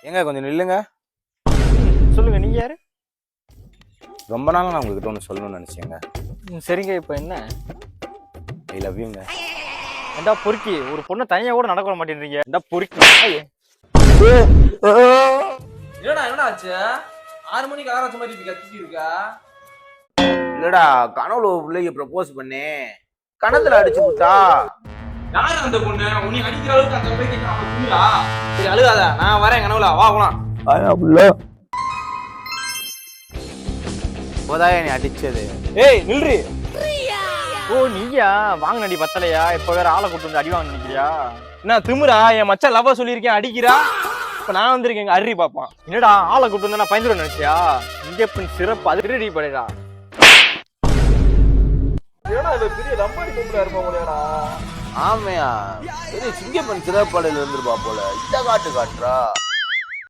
ஏங்க கொஞ்சம் நில்லுங்க. சொல்லுங்க, நீங்க யாரு? ரொம்ப நாள் நான் உங்ககிட்ட ஒன்று சொல்லணும்னு நினைச்சேங்க. சரிங்க, இப்போ என்ன? ஐ லவ் யூங்க. ஏண்டா பொறுக்கி, ஒரு பொண்ணை தனியா கூட நடக்க விட மாட்டேன்றீங்க. ஏண்டா பொறுக்கி. என்னடா ஆச்சு? 6 மணிக்கு அலாரம் வச்ச மாதிரி இப்படி கத்திட்டு இருக்கா? இல்லடா, கனவுல ஒரு பிள்ளைக்கு ப்ரப்போஸ் பண்ணி கணத்துல அடிச்சு விட்டா. யாரு அந்த பொண்ணு? உன்னை அடிக்கிற அளவுக்கு அந்த பிள்ளைக்கு என்ன அவ புரியுதா? சரி அழுகாத, நான் வரேன் கனவுல, வா போலாம். இப்போதான் என்னை அடிச்சது. ஏய் நில்றி. ஓ நீயா? வாங்க நடி பத்தலையா? இப்ப வேற ஆளை கூட்டு வந்து அடி வாங்க நினைக்கிறியா? என்ன திமுறா? என் மச்சான் லவ்வ சொல்லியிருக்கேன், அடிக்கிறா. இப்ப நான் வந்திருக்கேன், அர்ரி பாப்பான். என்னடா ஆளை கூட்டு வந்து நான் பயந்துட நினைச்சியா? இங்க பின் சிறப்பு அது ரெடி பண்ணிடா. ஏடா இவ பெரிய லம்பாடி பொம்பளை இருப்பா போலடா. ஆமையா, பெரிய சிங்கப்பன் சிறப்பாடையில இருந்துருப்பா போல. இந்த காட்டுறா.